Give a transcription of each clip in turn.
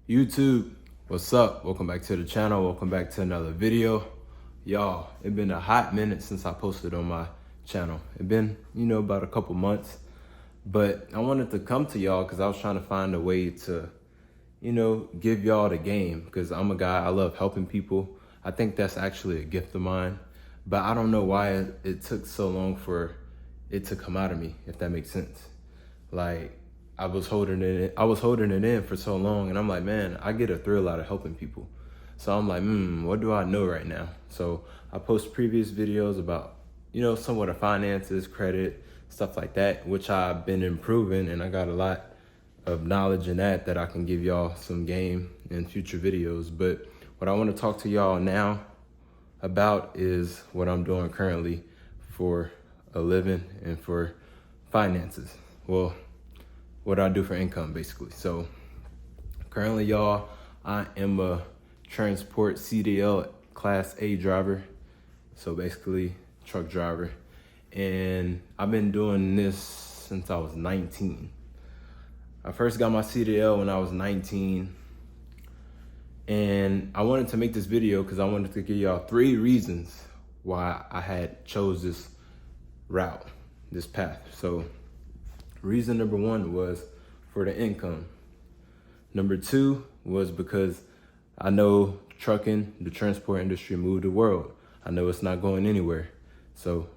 YouTube, what's up? Welcome back to the channel. Welcome back to another video. Y'all, it's been a hot minute since I posted on my channel. It's been, about a couple months, but I wanted to come to y'all because I was trying to find a way to, give y'all the game, because I'm a guy, I love helping people. I think that's actually a gift of mine, but I don't know why it took so long for it to come out of me, if that makes sense. Like, I was holding it in for so long, and I'm like, man, I get a thrill out of helping people. So I'm like, what do I know right now? So I post previous videos about, somewhat of finances, credit, stuff like that, which I've been improving, and I got a lot of knowledge in that I can give y'all some game in future videos. But what I want to talk to y'all now about is what I'm doing currently for a living and for finances. Well, what I do for income, basically. So currently, y'all, I am a transport CDL Class A driver. So basically, truck driver. And I've been doing this since I was 19. I first got my CDL when I was 19. And I wanted to make this video because I wanted to give y'all 3 reasons why I had chose this route, this path. So reason number 1 was for the income. Number 2 was because I know trucking, the transport industry moved the world. I know it's not going anywhere. So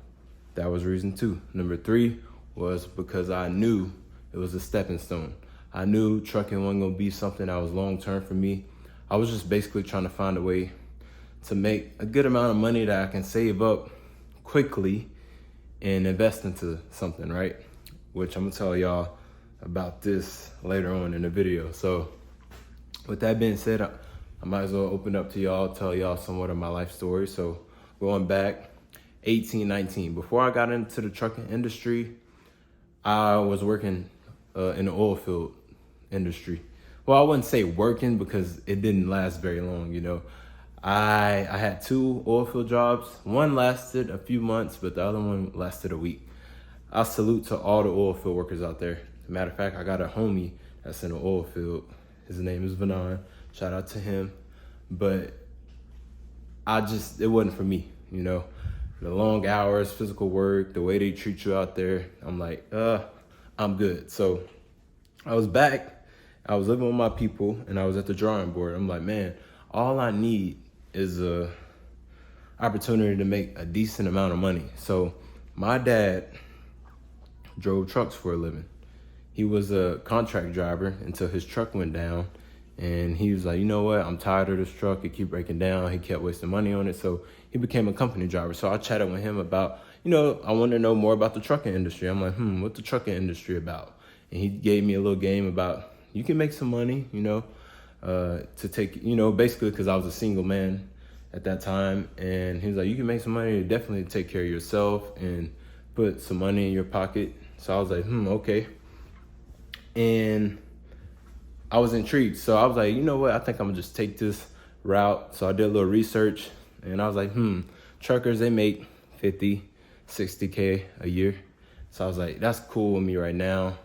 that was reason 2. Number 3 was because I knew it was a stepping stone. I knew trucking wasn't gonna be something that was long-term for me. I was just basically trying to find a way to make a good amount of money that I can save up quickly and invest into something, right? Which I'm gonna tell y'all about this later on in the video. So with that being said, I might as well open up to y'all, tell y'all somewhat of my life story. So going back 18, 19, before I got into the trucking industry, I was working in the oil field industry. Well, I wouldn't say working because it didn't last very long, I had 2 oil field jobs. One lasted a few months, but the other one lasted a week. I salute to all the oil field workers out there. Matter of fact, I got a homie that's in the oil field. His name is Vanan. Shout out to him. But it wasn't for me, The long hours, physical work, the way they treat you out there. I'm like, I'm good. So I was back, I was living with my people, and I was at the drawing board. I'm like, man, all I need is a opportunity to make a decent amount of money. So my dad drove trucks for a living. He was a contract driver until his truck went down, and he was like, you know what, I'm tired of this truck, it keep breaking down. He kept wasting money on it, so he became a company driver. So I chatted with him about, I wanted to know more about the trucking industry. I'm like, what's the trucking industry about? And he gave me a little game about, you can make some money, to take, basically because I was a single man at that time. And he was like, you can make some money to definitely take care of yourself and put some money in your pocket. So I was like, okay. And I was intrigued. So I was like, you know what? I think I'm gonna just take this route. So I did a little research, and I was like, truckers, they make 50, 60K a year. So I was like, that's cool with me right now.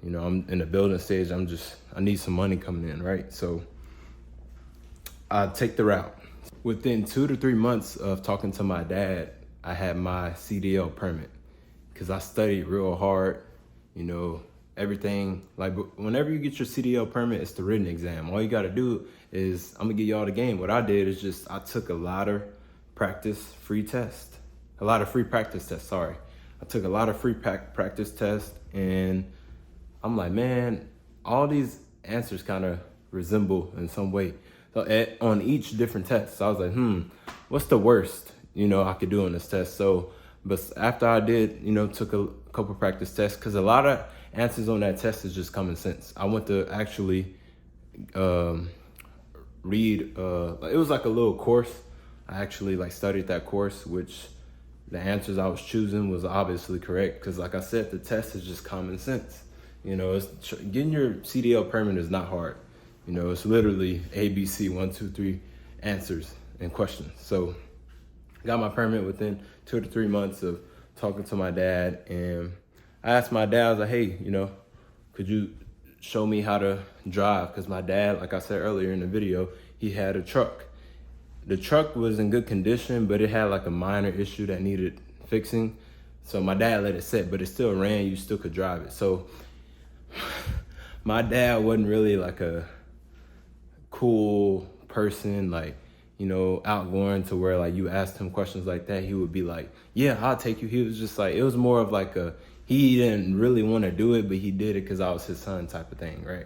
I'm in the building stage. I need some money coming in, right? So I take the route. Within 2 to 3 months of talking to my dad, I had my CDL permit because I studied real hard, everything. Like, whenever you get your CDL permit, it's the written exam. All you got to do is, I'm gonna give y'all the game. What I did is I took a lot of free practice tests, sorry. I took a lot of free practice tests, and I'm like, man, all these answers kind of resemble in some way. So on each different test, so I was like, what's the worst, I could do on this test? So, but after I did, took a couple practice tests, because a lot of answers on that test is just common sense. I went to actually read, it was like a little course. I actually studied that course, which the answers I was choosing was obviously correct. Because like I said, the test is just common sense. Getting your CDL permit is not hard. It's literally ABC, 1, 2, 3 answers and questions. So got my permit within 2 to 3 months of talking to my dad, and I asked my dad, I was like, hey, could you show me how to drive, because my dad, like I said earlier in the video, he had a truck. The truck was in good condition, but it had like a minor issue that needed fixing. So my dad let it sit, but it still ran, you still could drive it. So my dad wasn't really like a cool person, like, you know, outgoing to where like you asked him questions like that, he would be like, yeah, I'll take you. He was just like, it was more of like he didn't really want to do it, but he did it because I was his son type of thing, right?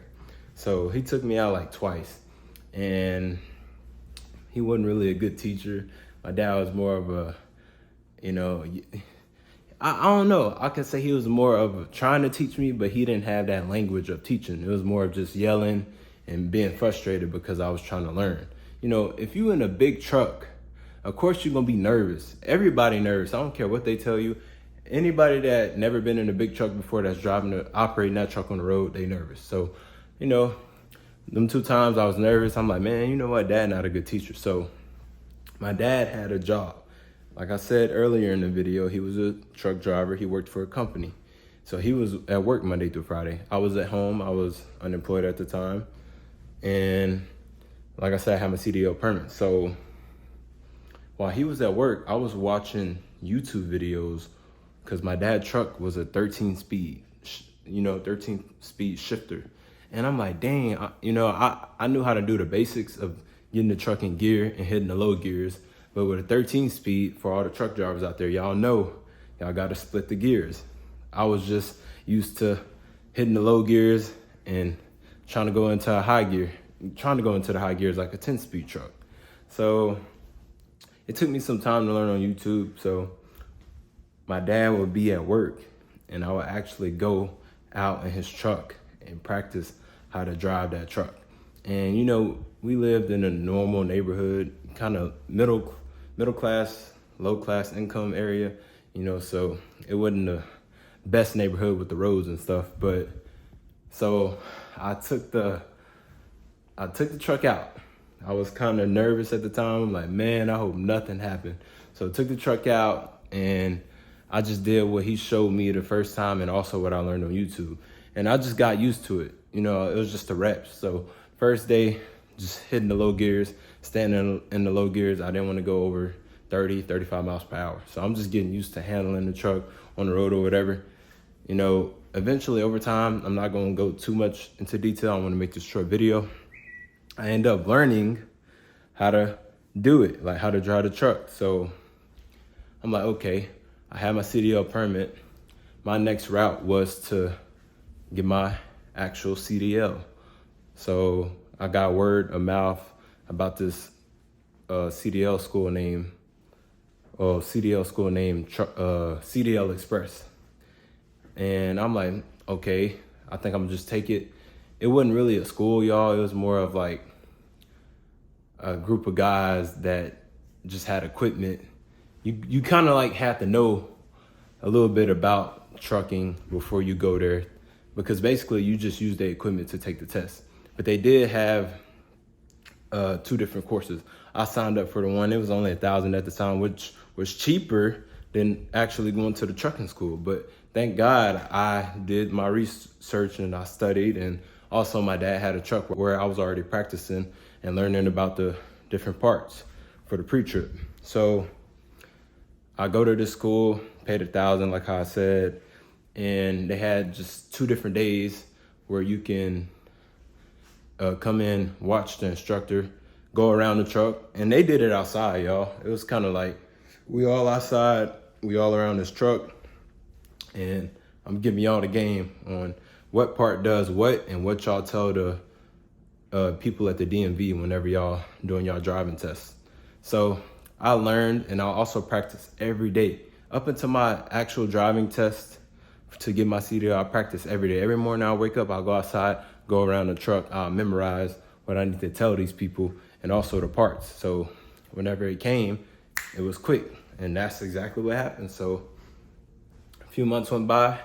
So he took me out like twice, and he wasn't really a good teacher. My dad was more of a, you know, I don't know. I can say he was more of trying to teach me, but he didn't have that language of teaching. It was more of just yelling and being frustrated because I was trying to learn. You know, if you in a big truck, of course you're gonna be nervous. Everybody nervous. I don't care what they tell you. Anybody that never been in a big truck before that's operating that truck on the road, they nervous. So, you know, them 2 times I was nervous. I'm like, man, you know what? Dad not a good teacher. So my dad had a job. Like I said earlier in the video, he was a truck driver. He worked for a company. So he was at work Monday through Friday. I was at home. I was unemployed at the time. And like I said, I had my CDL permit. So while he was at work, I was watching YouTube videos because my dad's truck was a 13-speed, 13-speed shifter. And I'm like, dang, I knew how to do the basics of getting the truck in gear and hitting the low gears. But with a 13-speed, for all the truck drivers out there, y'all know, y'all got to split the gears. I was just used to hitting the low gears and trying to go into the high gears like a 10-speed truck. So it took me some time to learn on YouTube. So my dad would be at work and I would actually go out in his truck and practice how to drive that truck. And, you know, we lived in a normal neighborhood, kind of middle class, low class income area, you know, so it wasn't the best neighborhood with the roads and stuff. But so I took the truck out. I was kind of nervous at the time. I'm like, man, I hope nothing happened. So I took the truck out and I just did what he showed me the first time and also what I learned on YouTube. And I just got used to it. You know, it was just the reps. So first day, just hitting the low gears, standing in the low gears. I didn't want to go over 30, 35 miles per hour. So I'm just getting used to handling the truck on the road or whatever. You know, eventually over time, I'm not going to go too much into detail. I want to make this short video. I end up learning how to do it, like how to drive the truck. So I'm like, okay, I have my CDL permit. My next route was to get my actual CDL. So I got word of mouth about this CDL school named CDL Express. And I'm like, okay, I think I'm gonna just take it. It wasn't really a school, y'all. It was more of like a group of guys that just had equipment. You kind of like have to know a little bit about trucking before you go there, because basically you just use the equipment to take the test. But they did have 2 different courses. I signed up for the one, it was only $1,000 at the time, which was cheaper than actually going to the trucking school. But thank God I did my research and I studied, and also my dad had a truck where I was already practicing and learning about the different parts for the pre-trip. So I go to this school, paid $1,000 like how I said, and they had just 2 different days where you can come in, watch the instructor, go around the truck. And they did it outside, y'all. It was kind of like we all outside, we all around this truck, and I'm giving y'all the game on what part does what and what y'all tell the people at the DMV whenever y'all doing y'all driving tests. So I learned, and I also practice every day. Up until my actual driving test to get my CDL, I practice every day. Every morning I wake up, I'll go outside, go around the truck, I'll memorize what I need to tell these people and also the parts. So whenever it came, it was quick, and that's exactly what happened. So a few months went by,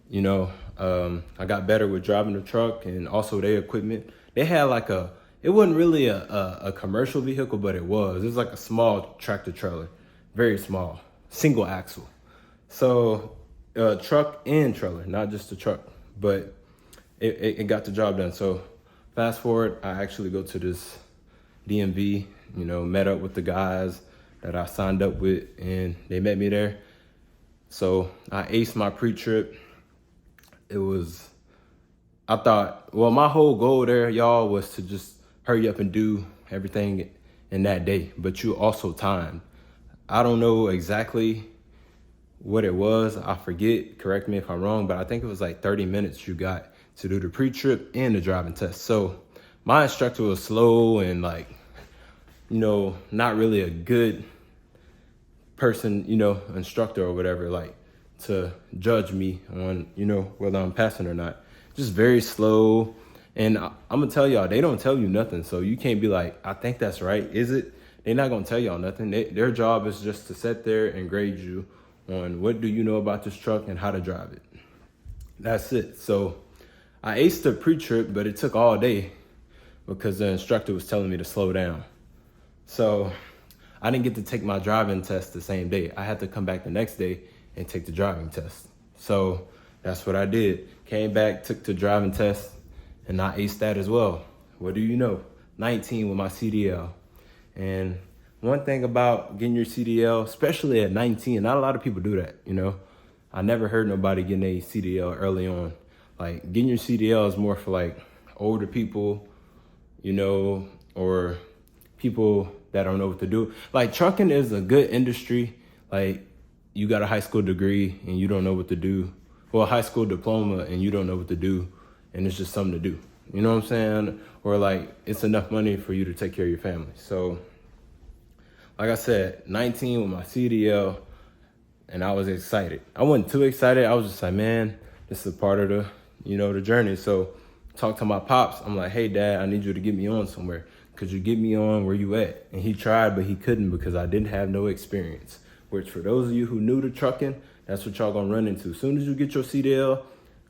you know, I got better with driving the truck and also their equipment. They had like it wasn't really a commercial vehicle, but it was like a small tractor trailer, very small, single axle. So truck and trailer, not just a truck, but it got the job done. So fast forward, I actually go to this DMV, met up with the guys that I signed up with, and they met me there. So I aced my pre-trip. I thought, well, my whole goal there, y'all, was to just hurry up and do everything in that day, but you also timed. I don't know exactly what it was. I forget, correct me if I'm wrong, but I think it was like 30 minutes you got to do the pre-trip and the driving test. So my instructor was slow and not really a good person, instructor or whatever, to judge me on, whether I'm passing or not. Just very slow. And I'm gonna tell y'all, they don't tell you nothing. So you can't be like, I think that's right. Is it? They're not gonna tell y'all nothing. Their job is just to sit there and grade you on what do you know about this truck and how to drive it. That's it. So I aced the pre-trip, but it took all day because the instructor was telling me to slow down. So I didn't get to take my driving test the same day. I had to come back the next day and take the driving test. So that's what I did. Came back, took the driving test, and I aced that as well. What do you know? 19 with my CDL. And one thing about getting your CDL, especially at 19, not a lot of people do that, I never heard nobody getting a CDL early on. Like, getting your CDL is more for like older people, or people that don't know what to do. Like, trucking is a good industry. Like, you got a high school degree and you don't know what to do. Well, a high school diploma and you don't know what to do, and it's just something to do. You know what I'm saying? Or like, it's enough money for you to take care of your family. So like I said, 19 with my CDL, and I was excited. I wasn't too excited. I was just like, man, this is a part of the journey. So talk to my pops. I'm like, hey dad, I need you to get me on somewhere. Could you get me on where you at? And he tried, but he couldn't because I didn't have no experience. Which, for those of you who new to trucking, that's what y'all gonna run into. As soon as you get your CDL,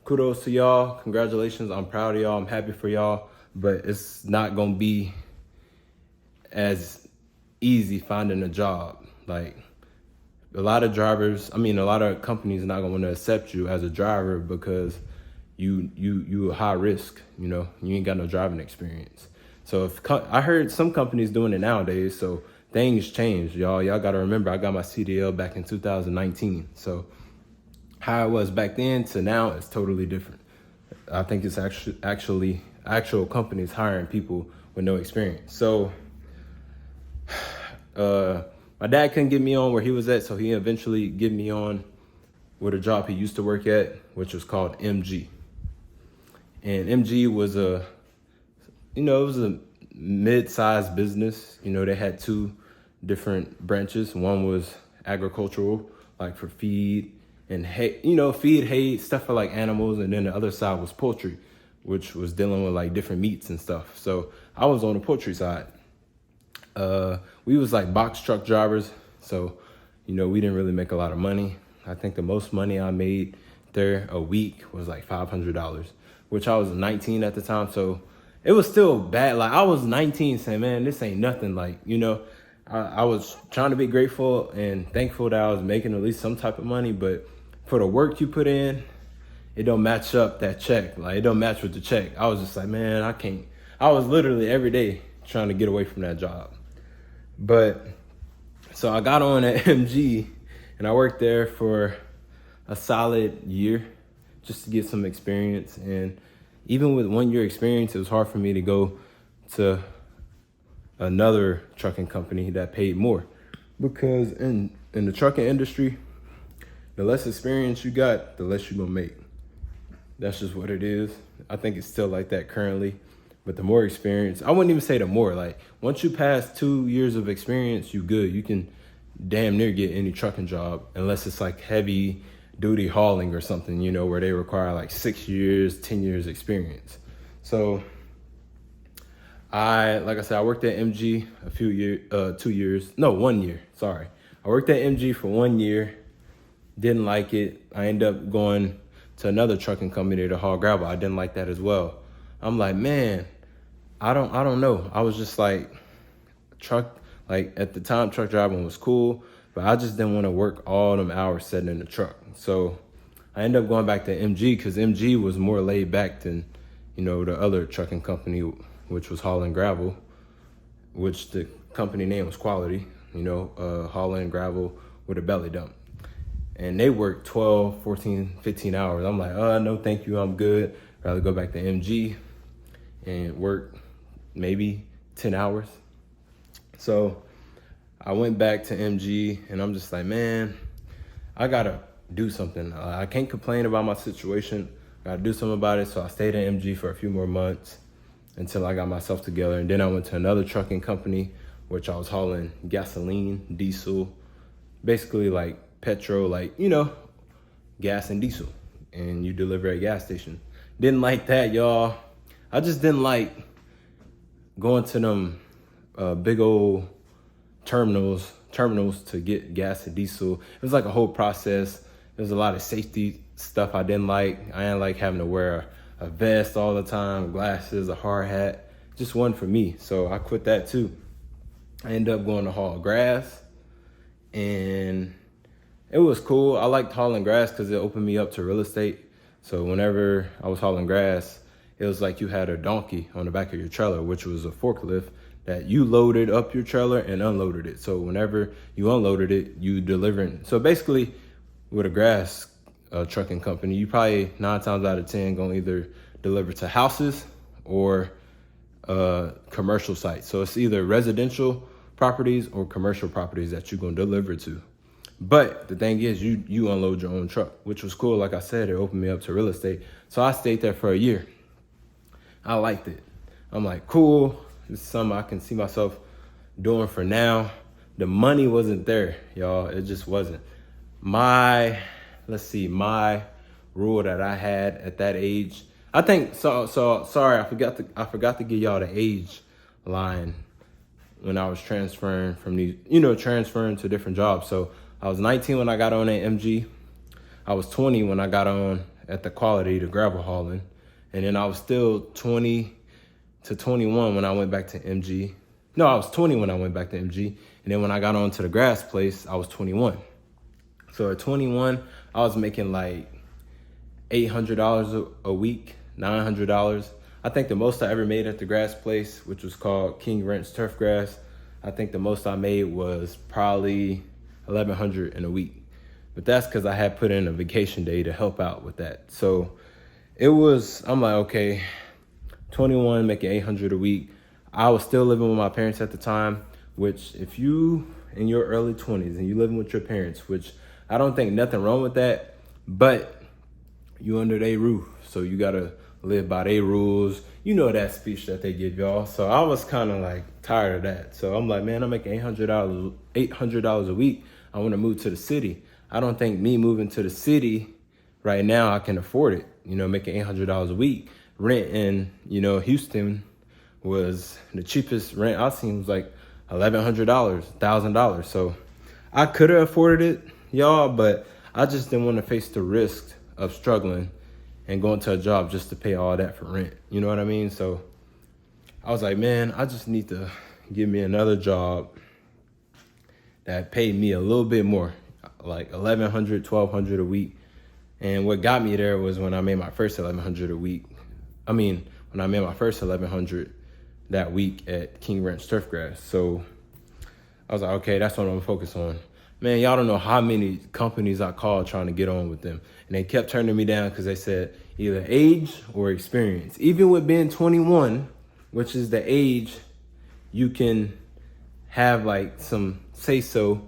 kudos to y'all. Congratulations. I'm proud of y'all. I'm happy for y'all. But it's not gonna be as easy finding a job. Like, a lot of companies are not gonna want to accept you as a driver because you a high risk. You ain't got no driving experience. So I heard some companies doing it nowadays. So things change, y'all. Y'all got to remember, I got my CDL back in 2019. So how it was back then to now is totally different. I think it's actually actual companies hiring people with no experience. So my dad couldn't get me on where he was at, so he eventually get me on with a job he used to work at, which was called MG. And MG was it was a mid-sized business. They had two different branches. One was agricultural, like for feed and hay, feed, hay, stuff for like animals. And then the other side was poultry, which was dealing with like different meats and stuff. So I was on the poultry side. We was like box truck drivers. So, we didn't really make a lot of money. I think the most money I made there a week was like $500, which I was 19 at the time. So it was still bad. Like, I was 19 saying, man, this ain't nothing. Like, I was trying to be grateful and thankful that I was making at least some type of money, but for the work you put in, it don't match up that check. Like, it don't match with the check. I was just like, man, I can't. I was literally every day trying to get away from that job. But so I got on at MG and I worked there for a solid year just to get some experience. And even with 1 year experience, it was hard for me to go to another trucking company that paid more, because in the trucking industry, the less experience you got, the less you're gonna make. That's just what it is. I think it's still like that currently, but the more experience, I wouldn't even say the more, like once you pass 2 years of experience, you good. You can damn near get any trucking job, unless it's like heavy duty hauling or something, where they require like 6 years, 10 years experience. So I worked at MG 1 year. Sorry. I worked at MG for 1 year. Didn't like it. I ended up going to another trucking company to haul gravel. I didn't like that as well. I'm like, man, I don't know. I was just like, at the time, truck driving was cool, but I just didn't want to work all them hours sitting in the truck. So I ended up going back to MG because MG was more laid back than the other trucking company, which was hauling gravel, which the company name was Quality, hauling gravel with a belly dump. And they worked 12, 14, 15 hours. I'm like, no, thank you, I'm good. Rather go back to MG and work maybe 10 hours. So I went back to MG and I'm just like, man, I gotta do something. I can't complain about my situation. I gotta do something about it. So I stayed at MG for a few more months until I got myself together. And then I went to another trucking company, which I was hauling gasoline, diesel, basically like petrol, like, gas and diesel. And you deliver at a gas station. Didn't like that, y'all. I just didn't like going to them big old terminals to get gas and diesel. It was like a whole process. There's a lot of safety stuff I didn't like. I didn't like having to wear a vest all the time, glasses, a hard hat. Just wasn't for me. So I quit that too. I ended up going to haul grass, and it was cool. I liked hauling grass because it opened me up to real estate. So whenever I was hauling grass, it was like you had a donkey on the back of your trailer, which was a forklift that you loaded up your trailer and unloaded it. So whenever you unloaded it, you delivered. So basically, with a grass trucking company, you probably 9 times out of 10 gonna either deliver to houses or commercial sites. So it's either residential properties or commercial properties that you're gonna deliver to. But the thing is, you unload your own truck, which was cool. Like I said, it opened me up to real estate. So I stayed there for a year. I liked it. I'm like, cool. This is something I can see myself doing for now. The money wasn't there, y'all. It just wasn't. My rule that I had at that age, I think, so sorry, I forgot to give y'all the age line when I was transferring from these, transferring to different jobs. So I was 19 when I got on at MG. I was 20 when I got on at the Quality, the gravel hauling. And then I was still 20 to 21 when I went back to MG. No, I was 20 when I went back to MG. And then when I got on to the grass place, I was 21. So at 21, I was making like $800 a week, $900. I think the most I ever made at the grass place, which was called King Rent's Turf Grass, I think the most I made was probably $1,100 in a week. But that's because I had put in a vacation day to help out with that. So I'm like, okay, 21, making $800 a week. I was still living with my parents at the time, which if you in your early 20s and you living with your parents, which I don't think nothing wrong with that, but you under their roof. So you gotta live by their rules. You know that speech that they give y'all. So I was kind of like tired of that. So I'm like, man, I'm making $800 a week. I want to move to the city. I don't think me moving to the city right now, I can afford it. Making $800 a week. Rent in, Houston was the cheapest rent I seen was like $1,100, $1,000. So I could have afforded it, y'all, but I just didn't want to face the risk of struggling and going to a job just to pay all that for rent. You know what I mean? So I was like, man, I just need to give me another job that paid me a little bit more, like $1,100, $1,200 a week. And what got me there was when I made my first $1,100 a week. When I made my first $1,100 that week at King Ranch Turf Grass. So I was like, okay, that's what I'm gonna focus on. Man, y'all don't know how many companies I called trying to get on with them. And they kept turning me down because they said either age or experience. Even with being 21, which is the age you can have like some say-so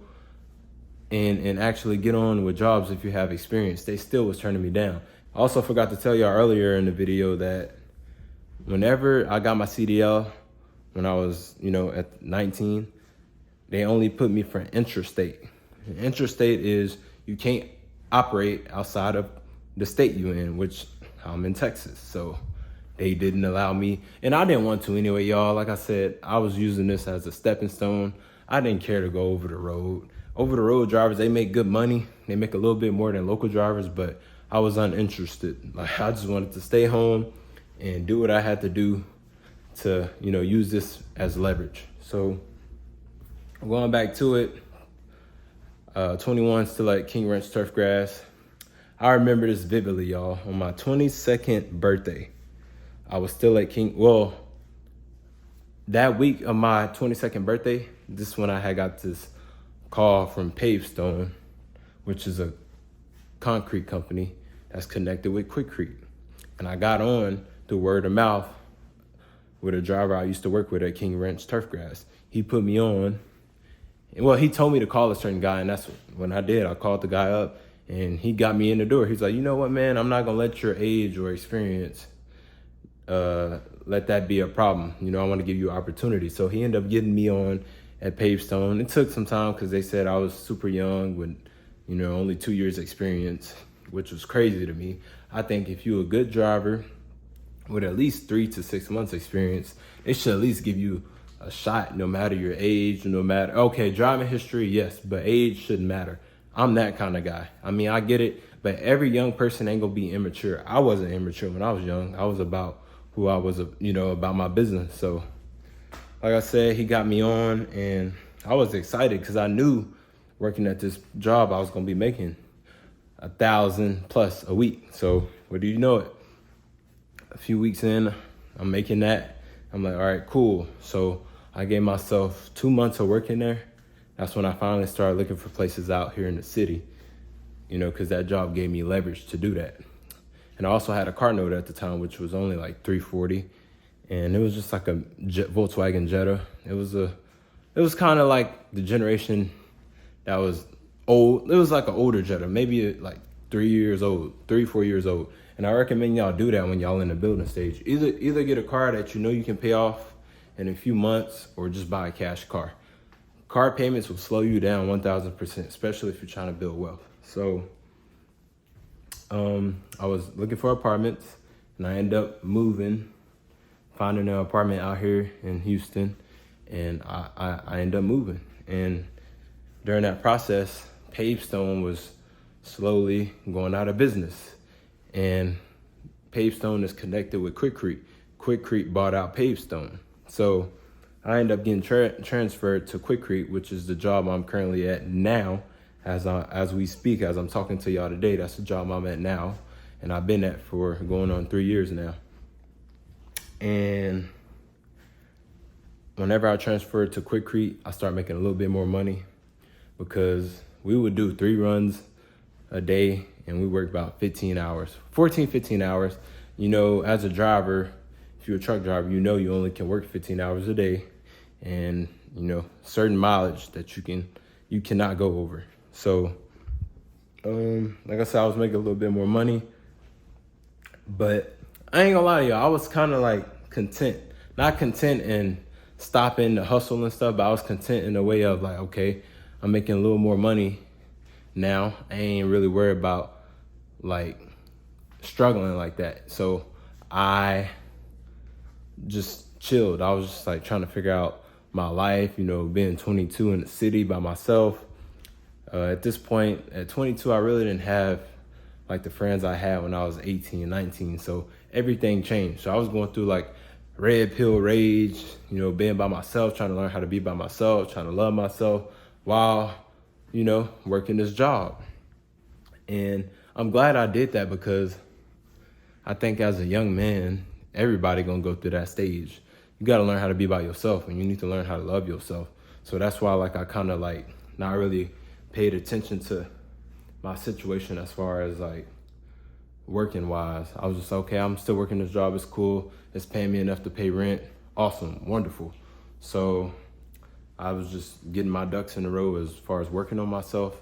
and actually get on with jobs if you have experience, they still was turning me down. I also forgot to tell y'all earlier in the video that whenever I got my CDL, when I was, at 19, they only put me for interstate. Interstate is you can't operate outside of the state you're in, which I'm in Texas. So they didn't allow me, and I didn't want to anyway, y'all. Like I said, I was using this as a stepping stone. I didn't care to go over the road. Over the road drivers, they make good money. They make a little bit more than local drivers, but I was uninterested. Like I just wanted to stay home and do what I had to do to, use this as leverage. So going back to it, 21, still at King Ranch Turf Grass. I remember this vividly, y'all. On my 22nd birthday, I was still at King. Well, that week of my 22nd birthday, this is when I had got this call from Pavestone, which is a concrete company that's connected with Quikrete. And I got on through word of mouth with a driver I used to work with at King Ranch Turfgrass. He put me on. Well, he told me to call a certain guy, and that's when I did. I called the guy up, and he got me in the door. He's like, you know what, man? I'm not going to let your age or experience let that be a problem. You know, I want to give you opportunity. So he ended up getting me on at Pavestone. It took some time because they said I was super young with, you know, only 2 years experience, which was crazy to me. I think if you're a good driver with at least 3 to 6 months experience, they should at least give you a shot, no matter your age, no matter, okay, driving history, yes, but age shouldn't matter. I'm that kind of guy. I mean, I get it, but every young person ain't gonna be immature. I wasn't immature when I was young. I was about who I was, you know, about my business. So like I said, he got me on, and I was excited because I knew working at this job, I was gonna be making $1,000+ a week. So what do you know it? A few weeks in, I'm making that. I'm like, all right, cool. So I gave myself 2 months of working there. That's when I finally started looking for places out here in the city, you know, because that job gave me leverage to do that. And I also had a car note at the time, which was only like $340. And it was just like a Volkswagen Jetta. It was kind of like the generation that was old. It was like an older Jetta, maybe like 4 years old. And I recommend y'all do that when y'all in the building stage. Either get a car that you know you can pay off in a few months, or just buy a cash car. Car payments will slow you down 1,000%, especially if you're trying to build wealth. So I was looking for apartments, and I ended up finding an apartment out here in Houston, and I ended up moving. And during that process, Pavestone was slowly going out of business, and Pavestone is connected with Quikrete. Quikrete bought out Pavestone. So I ended up getting transferred to Quikrete, which is the job I'm currently at now. As we speak, as I'm talking to y'all today, that's the job I'm at now. And I've been at for going on 3 years now. And whenever I transferred to Quikrete, I started making a little bit more money, because we would do 3 runs a day, and we worked about 15 hours, 15 hours. You know, as a driver, if you're a truck driver, you know you only can work 15 hours a day, and, you know, certain mileage that you cannot go over. So, like I said, I was making a little bit more money, but I ain't gonna lie to y'all, I was kind of like content. Not content in stopping the hustle and stuff, but I was content in a way of like, okay, I'm making a little more money now. I ain't really worried about like struggling like that. So I just chilled. I was just like trying to figure out my life, you know, being 22 in the city by myself. At this point, at 22, I really didn't have like the friends I had when I was 18, 19. So everything changed. So I was going through like red pill rage, you know, being by myself, trying to learn how to be by myself, trying to love myself while, you know, working this job. And I'm glad I did that, because I think as a young man, everybody gonna go through that stage. You gotta learn how to be by yourself, and you need to learn how to love yourself. So that's why like I kind of like not really paid attention to my situation as far as like working wise. I was just, okay, I'm still working this job, it's cool, it's paying me enough to pay rent, awesome, wonderful. So I was just getting my ducks in a row as far as working on myself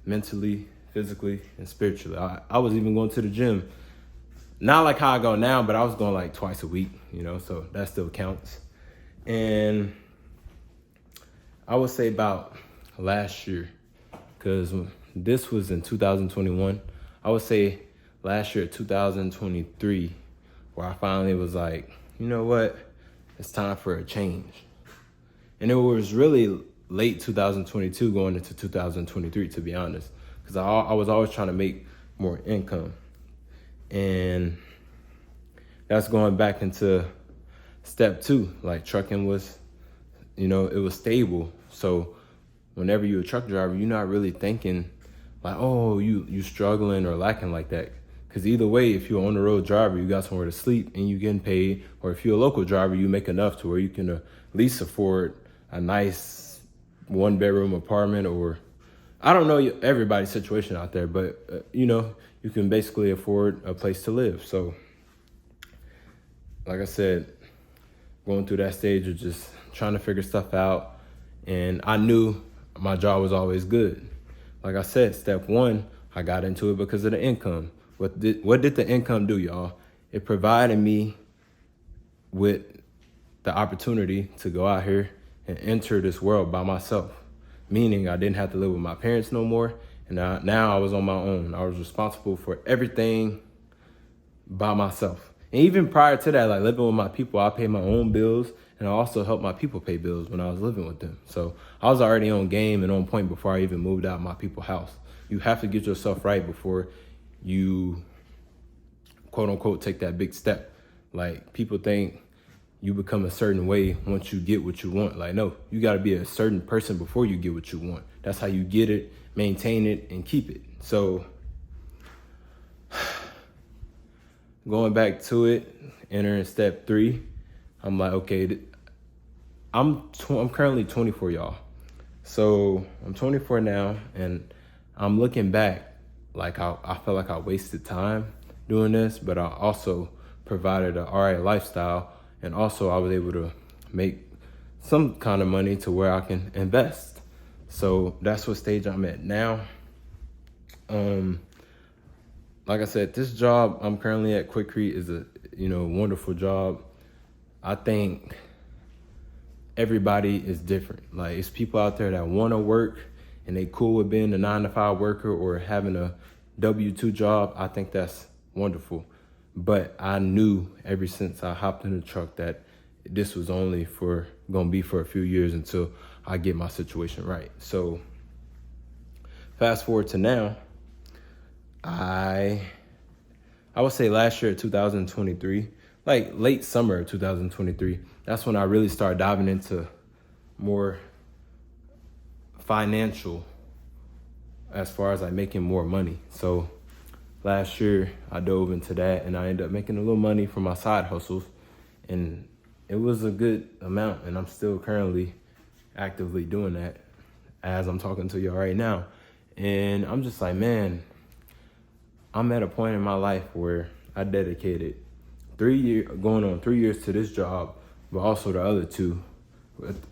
mentally, physically, and spiritually. I was even going to the gym, not like how I go now, but I was going like twice a week, you know, so that still counts. And I would say about last year, because this was in 2021, I would say last year, 2023, where I finally was like, you know what, it's time for a change. And it was really late 2022 going into 2023, to be honest, because I was always trying to make more income. And that's going back into step 2, like trucking was, you know, it was stable. So whenever you're a truck driver, you're not really thinking like, oh, you struggling or lacking like that, Because either way, if you're on the road driver, you got somewhere to sleep and you getting paid. Or if you're a local driver, you make enough to where you can at least afford a nice 1-bedroom apartment, or I don't know everybody's situation out there, but you can basically afford a place to live. So like I said, going through that stage of just trying to figure stuff out. And I knew my job was always good. Like I said, step one, I got into it because of the income. What did the income do, y'all? It provided me with the opportunity to go out here and enter this world by myself. Meaning I didn't have to live with my parents no more. And now I was on my own. I was responsible for everything by myself. And even prior to that, like living with my people, I paid my own bills, and I also helped my people pay bills when I was living with them. So I was already on game and on point before I even moved out of my people's house. You have to get yourself right before you, quote unquote, take that big step. Like, people think you become a certain way once you get what you want. Like, no, you got to be a certain person before you get what you want. That's how you get it, maintain it, and keep it. So going back to it, entering step 3, I'm like, okay, I'm currently 24, y'all. So I'm 24 now, and I'm looking back like I felt like I wasted time doing this, but I also provided an alright lifestyle, and also I was able to make some kind of money to where I can invest. So that's what stage I'm at now. Like I said, this job I'm currently at, Quikrete, is a wonderful job. I think everybody is different. Like, it's people out there that want to work and they cool with being a 9-to-5 worker or having a W-2 job. I think that's wonderful. But I knew ever since I hopped in the truck that this was only gonna be for a few years until I get my situation right. So fast forward to now, I would say last year, 2023, like late summer of 2023, that's when I really started diving into more financial as far as like making more money. So last year I dove into that, and I ended up making a little money from my side hustles, and it was a good amount, and I'm still currently actively doing that as I'm talking to y'all right now. And I'm just like, man, I'm at a point in my life where I dedicated 3 years, going on 3 years to this job, but also the other 2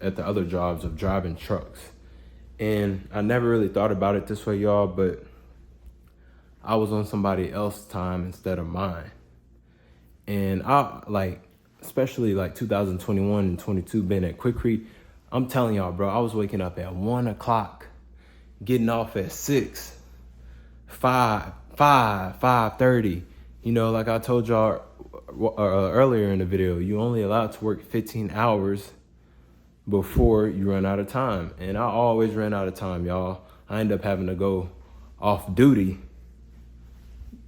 at the other jobs of driving trucks. And I never really thought about it this way, y'all, but I was on somebody else's time instead of mine. And especially like 2021 and 22 being at Quikrete, I'm telling y'all, bro, I was waking up at 1 o'clock, getting off at 6, 5:30. Like I told y'all earlier in the video, you only allowed to work 15 hours before you run out of time. And I always ran out of time, y'all. I ended up having to go off duty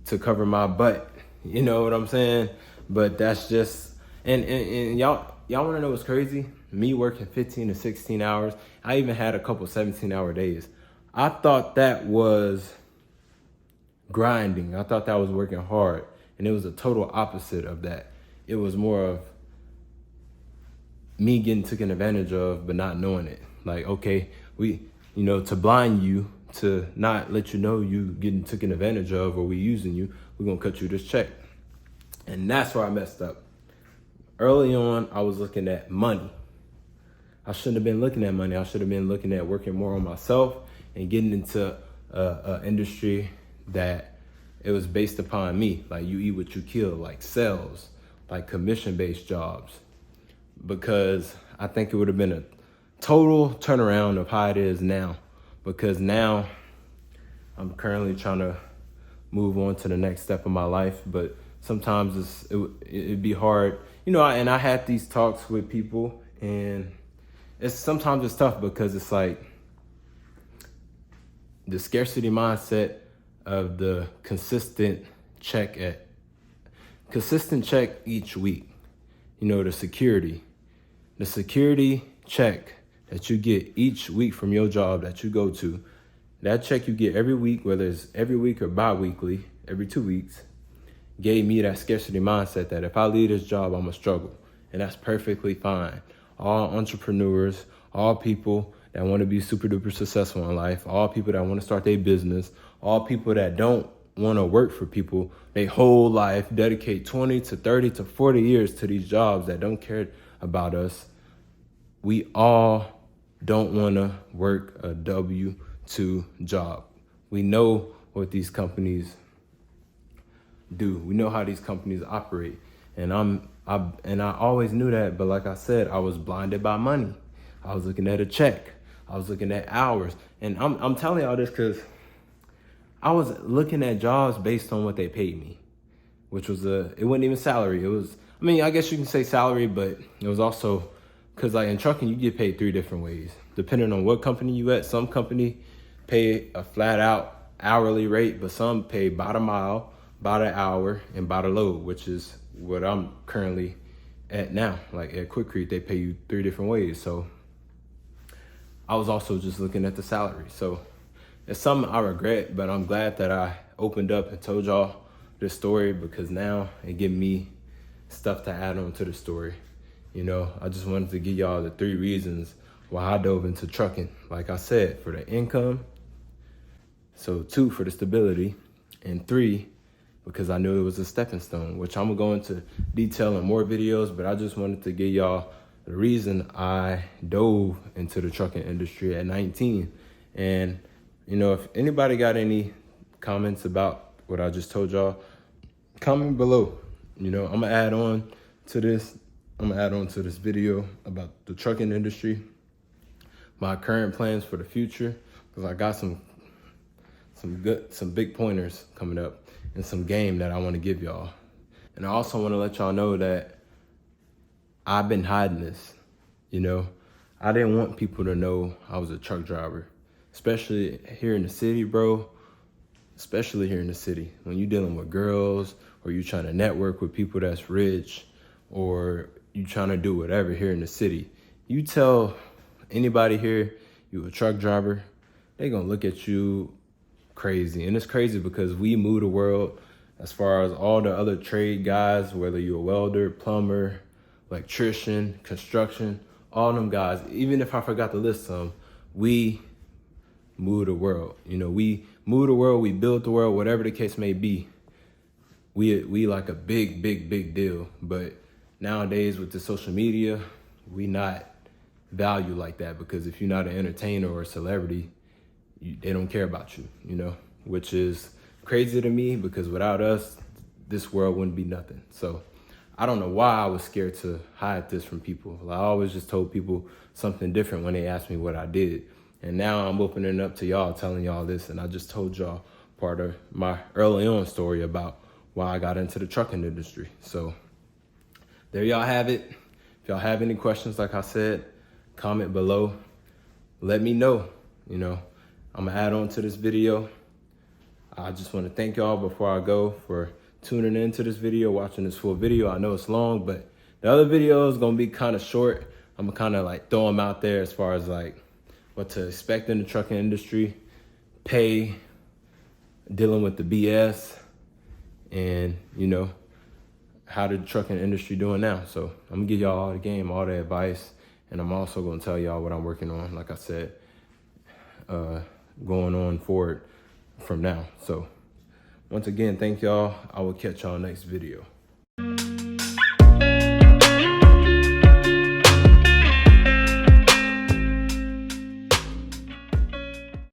to cover my butt. You know what I'm saying? But that's just, and y'all want to know what's crazy? Me working 15 to 16 hours. I even had a couple 17-hour days. I thought that was grinding. I thought that was working hard. And it was a total opposite of that. It was more of me getting taken advantage of, but not knowing it. Like, okay, to blind you, to not let you know you getting taken advantage of, or we using you, we're gonna cut you this check. And that's where I messed up. Early on, I was looking at money. I shouldn't have been looking at money. I should have been looking at working more on myself and getting into an industry that it was based upon me. Like, you eat what you kill, like sales, like commission-based jobs. Because I think it would have been a total turnaround of how it is now. Because now I'm currently trying to move on to the next step of my life, but sometimes it'd be hard, and I had these talks with people, and sometimes it's tough because it's like the scarcity mindset of the consistent check each week. The security check that you get each week from your job that you go to, that check you get every week, whether it's every week or bi-weekly, every 2 weeks, gave me that scarcity mindset that if I leave this job, I'm gonna struggle. And that's perfectly fine. All entrepreneurs, all people that want to be super duper successful in life, all people that want to start their business, all people that don't want to work for people their whole life, dedicate 20 to 30 to 40 years to these jobs that don't care about us. We all don't want to work a W-2 job. We know what these companies do. We know how these companies operate. And I always knew that, but like I said, I was blinded by money. I was looking at a check. I was looking at hours. And I'm telling y'all this because I was looking at jobs based on what they paid me, which was it wasn't even salary. It was, I mean, I guess you can say salary, but it was also, because like in trucking, you get paid 3 different ways, depending on what company you at. Some company pay a flat out hourly rate, but some pay by the mile, by the hour, and by the load, which is what I'm currently at now. Like at Quick Creek, they pay you 3 different ways. So I was also just looking at the salary. So it's something I regret, but I'm glad that I opened up and told y'all this story, because now it gives me stuff to add on to the story. You know, I just wanted to give y'all the 3 reasons why I dove into trucking. Like I said, for the income. So 2, for the stability. And 3, because I knew it was a stepping stone, which I'm gonna go into detail in more videos, but I just wanted to give y'all the reason I dove into the trucking industry at 19. And, you know, if anybody got any comments about what I just told y'all, comment below. You know, I'm gonna add on to this. I'm gonna add on to this video about the trucking industry, my current plans for the future, because I got some big pointers coming up and some game that I want to give y'all. And I also want to let y'all know that I've been hiding this. You know, I didn't want people to know I was a truck driver, especially here in the city, bro. Especially here in the city, when you're dealing with girls, or you trying to network with people that's rich, or you trying to do whatever here in the city. You tell anybody here you a truck driver, they gonna look at you crazy. And it's crazy because we move the world as far as all the other trade guys, whether you're a welder, plumber, electrician, construction, all them guys, even if I forgot to list some, we move the world. You know, we move the world, we build the world, whatever the case may be. We like a big deal. But nowadays with the social media, we not valued like that, because if you're not an entertainer or a celebrity, they don't care about you, you know, which is crazy to me, because without us, this world wouldn't be nothing. So I don't know why I was scared to hide this from people. I always just told people something different when they asked me what I did. And now I'm opening up to y'all, telling y'all this. And I just told y'all part of my early on story about why I got into the trucking industry. So there y'all have it. If y'all have any questions, like I said, comment below. Let me know. You know, I'm gonna add on to this video. I just want to thank y'all before I go for tuning into this video, watching this full video. I know it's long, but the other video is gonna be kind of short. I'm gonna kind of like throw them out there as far as like what to expect in the trucking industry, pay, dealing with the BS, and you know, how the trucking industry doing now. So I'm gonna give y'all all the game, all the advice, and I'm also gonna tell y'all what I'm working on, like I said, going on forward from now. So once again, thank y'all. I will catch y'all next video.